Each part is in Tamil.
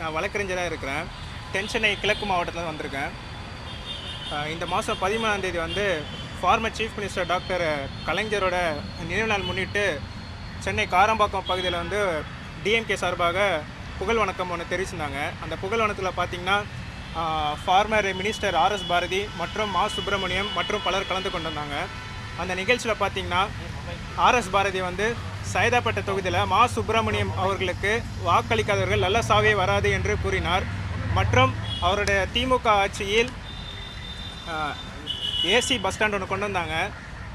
நான் வழக்கறிஞராக இருக்கிறேன். தென்சென்னை கிழக்கு மாவட்டத்தில் வந்திருக்கேன். இந்த மாதம் 13ஆம் தேதி வந்து ஃபார்மர் சீஃப் மினிஸ்டர் டாக்டர் கலைஞரோட நினைவு நாள் முன்னிட்டு சென்னை காரம்பாக்கம் பகுதியில் வந்து டிஎம்கே சார்பாக புகழ் வணக்கம் ஒன்று தெரிவிச்சிருந்தாங்க. அந்த புகழ் வணக்கத்தில் பார்த்திங்கன்னா ஃபார்மர் மினிஸ்டர் ஆர்எஸ் பாரதி மற்றும் மா சுப்பிரமணியம் மற்றும் பலர் கலந்து கொண்டு வந்தாங்க. அந்த நிகழ்ச்சியில் பார்த்திங்கன்னா ஆர்எஸ் பாரதி வந்து சைதாப்பேட்டை தொகுதியில் மா சுப்பிரமணியம் அவர்களுக்கு வாக்களிக்காதவர்கள் நல்ல சாவே வராது என்று கூறினார். மற்றும் அவருடைய திமுக ஆட்சியில் ஏசி பஸ் ஸ்டாண்ட் ஒன்று கொண்டு வந்தாங்க.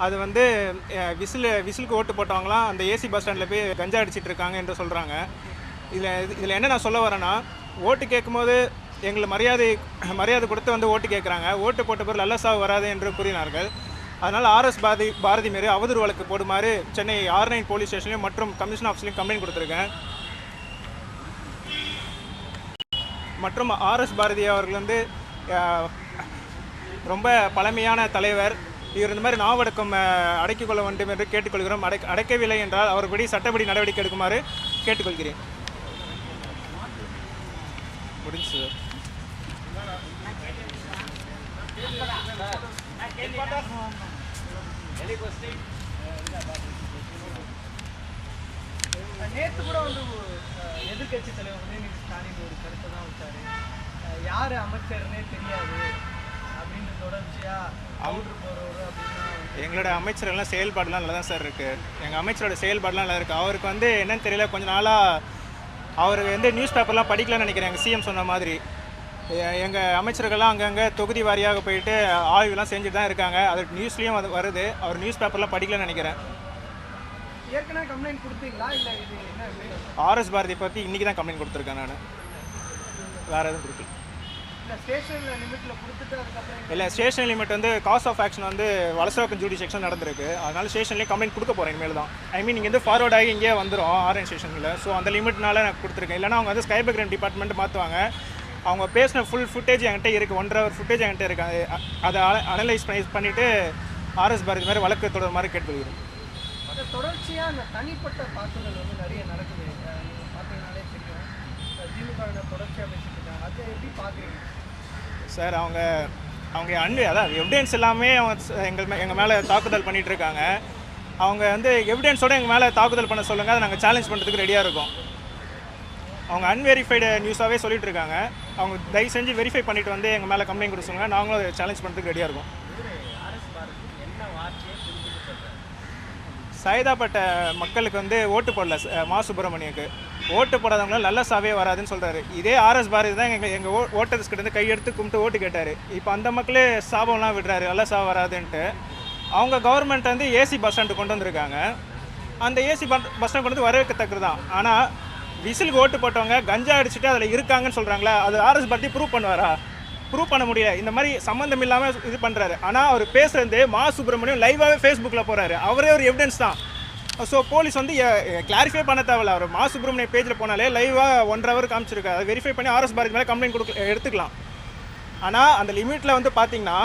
அது வந்து விசிலுக்கு ஓட்டு போட்டவங்களாம் அந்த ஏசி பஸ் ஸ்டாண்டில் போய் கஞ்சா அடிச்சிட்டு இருக்காங்க என்று சொல்கிறாங்க. இதில் என்ன நான் சொல்ல வரேன்னா, ஓட்டு கேட்கும்போது எங்களை மரியாதை கொடுத்து வந்து ஓட்டு கேட்குறாங்க. ஓட்டு போட்ட பிறகு நல்ல சாவு வராது என்று கூறினார்கள். அதனால் ஆர்எஸ் பாரதி மாரி அவதூறு வழக்கு போடுமாறு சென்னை R9 போலீஸ் ஸ்டேஷன்லையும் மற்றும் கமிஷன் ஆஃபீஸ்லையும் கம்ப்ளைண்ட் கொடுத்துருக்கேன். மற்றும் ஆர்எஸ் பாரதி அவர்கள் வந்து ரொம்ப பழமையான தலைவர். இவர் இந்த மாதிரி நாவடக்கம் அடக்கிக் கொள்ள வேண்டும் என்று கேட்டுக்கொள்கிறோம். அடைக்கவில்லை என்றால் அவர்படி சட்டப்படி நடவடிக்கை எடுக்குமாறு கேட்டுக்கொள்கிறேன். முடிஞ்சு நேற்று கூட வந்து எதிர்கட்சி தலைவர் உதயநிதி ஸ்டாலின் ஒரு கருத்தை தான் வச்சாரு. யார் அமைச்சர்னே தெரியாது அப்படின்னு தொடர்ச்சியாக அவுட்ரு போகிறவர் அப்படின்னா எங்களோட அமைச்சர்கள்லாம் செயல்பாடுலாம் நல்லா தான் சார் இருக்குது. எங்கள் அமைச்சரோட செயல்பாடுலாம் நல்லா இருக்குது. அவருக்கு வந்து என்னன்னு தெரியல, கொஞ்சம் நாளாக அவர் வந்து நியூஸ் பேப்பர்லாம் படிக்கலாம்னு நினைக்கிறேன். எங்கள் சிஎம் சொன்ன மாதிரி எங்கள் அமைச்சர்கள்லாம் அங்கங்கே தொகுதி வாரியாக போயிட்டு ஆய்வுலாம் செஞ்சுட்டு தான் இருக்காங்க. அது நியூஸ்லேயும் அது வருது. அவர் நியூஸ் பேப்பர்லாம் படிக்கலாம்னு நினைக்கிறேன். ஏற்கனவே கம்ப்ளைண்ட் கொடுத்தீங்களா? இல்லை இது என்ன ஆர்எஸ் பாரதி பற்றி இன்றைக்கி தான் கம்ப்ளைண்ட் கொடுத்துருக்கேன். நான் வேறு எதுவும் கொடுக்கல. ஸ்டேஷன் லிமிட்டில் கொடுத்துட்டு அதுக்கப்புறம் இல்லை, ஸ்டேஷன் லிமிட் வந்து காஸ் ஆஃப் ஆக்ஷன் வந்து வலசரவாக்கம் ஜூடி செக்ஷன் நடந்திருக்கு. அதனால ஸ்டேஷன்லேயே கம்ப்ளைண்ட் கொடுக்க போகிறேன் இனிமேல் தான். இங்கே வந்து ஃபார்வர்ட் ஆகி இங்கே வந்துடும் R9 ஸ்டேஷனில். ஸோ அந்த லிமிட்னால நான் கொடுத்துருக்கேன். இல்லைனா அவங்க வந்து ஸ்கை பேக்ரவுண்ட் டிபார்ட்மெண்ட் மாற்றுவாங்க. அவங்க பேசின ஃபுல் ஃபுட்டேஜ் என்கிட்ட இருக்குது. 1.5 hour ஃபுட்டேஜ் என்கிட்ட இருக்குது. அதை அனலைஸ் பண்ணிவிட்டு ஆர்எஸ் பாரதி மாதிரி வழக்கு தொடர் மாதிரி கேட்டுக்கொள்கிறேன். தொடர்ச்சியாக அந்த தனிப்பட்ட தாக்குதல் வந்து நிறைய நடக்குது. நீங்கள் பார்த்தீங்கன்னாலே தெரியும். திமுக தொடர்ச்சியாக பேசிட்டு இருக்காங்க. அதை எப்படி பார்க்குறீங்க சார்? அவங்க அதாவது எவிடன்ஸ் எல்லாமே அவங்க எங்கள் மேலே தாக்குதல் பண்ணிகிட்டு இருக்காங்க. அவங்க வந்து எவிடன்ஸோடு எங்கள் மேலே தாக்குதல் பண்ண சொல்லுங்கள், அதை நாங்கள் சேலஞ்ச் பண்ணுறதுக்கு ரெடியாக இருக்கோம். அவங்க அன்வெரிஃபைடு நியூஸாகவே சொல்லிட்டு இருக்காங்க. அவங்க தயவு செஞ்சு வெரிஃபை பண்ணிவிட்டு வந்து எங்கள் மேலே கம்ப்ளைண்ட் கொடுக்க சொல்லுங்கள், நாங்களும் அதை சேலஞ்ச் பண்ணுறதுக்கு ரெடியாக இருக்கோம். சைதாப்பேட்டை மக்களுக்கு வந்து ஓட்டு போடல மா சுப்பிரமணியனுக்கு. ஓட்டு போடாதவங்களாம் நல்ல சாவே வராதுன்னு சொல்கிறாரு. இதே ஆர்எஸ் பாரதி தான் எங்கள் ஓட்டர்ஸ் கிட்ட கையெடுத்து கும்பிட்டு ஓட்டு கேட்டார். இப்போ அந்த மக்களே சாபம்லாம் விடுறாரு நல்ல சாவு வராதுன்ட்டு. அவங்க கவர்மெண்ட் வந்து ஏசி பஸ் ஸ்டாண்டு கொண்டு வந்திருக்காங்க. அந்த ஏசி பஸ் ஸ்டாண்ட் கொண்டு வந்து வரவேற்கத்தக்கது தான். ஆனால் விசிலுக்கு ஓட்டு போட்டவங்க கஞ்சா அடிச்சுட்டு அதில் இருக்காங்கன்னு சொல்கிறாங்களா, அது ஆர்எஸ் பாரதி ப்ரூவ் பண்ணுவாரா? ப்ரூவ் பண்ண முடியல. இந்த மாதிரி சம்மந்தம் இல்லாமல் இது பண்ணுறாரு. ஆனால் அவர் பேசுகிறது மா சுப்பிரமணியம் லைவாகவே ஃபேஸ்புக்கில் போகிறாரு. அவரே ஒரு எவிடன்ஸ் தான். ஸோ போலீஸ் வந்து கிளாரிஃபை பண்ண தேவையில்ல. அவர் மா சுப்பிரமணியம் பேஜில் போனாலே லைவாக 1.5 hour காமிச்சிருக்காரு. அதை வெரிஃபை பண்ணி ஆர்எஸ் பாரதி மேலே கம்ப்ளைண்ட் எடுத்துக்கலாம். ஆனால் அந்த லிமிட்டில் வந்து பார்த்திங்கன்னா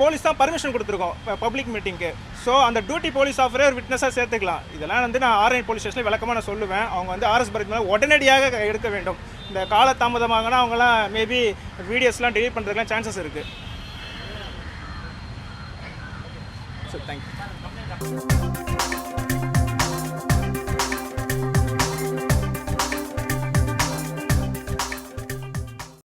போலீஸ் தான் பர்மிஷன் கொடுத்துருக்கோம் பப்ளிக் மீட்டிங்க்கு. ஸோ அந்த டியூட்டி போலீஸ் ஆஃபரே ஒரு விட்னஸாக சேர்த்துக்கலாம். இதெல்லாம் வந்து நான் R9 போலீஸ் ஸ்டேஷனில் விளக்கமாக நான் சொல்லுவேன். அவங்க வந்து ஆர்எஸ் பாரதி மேலே உடனடியாக எடுக்க வேண்டும். இந்த கால தாமதமாகனா அவங்களாம் மேபி வீடியோஸ்லாம் டெலிட் பண்ணுறதுக்குலாம் சான்சஸ் இருக்குது. So thank you.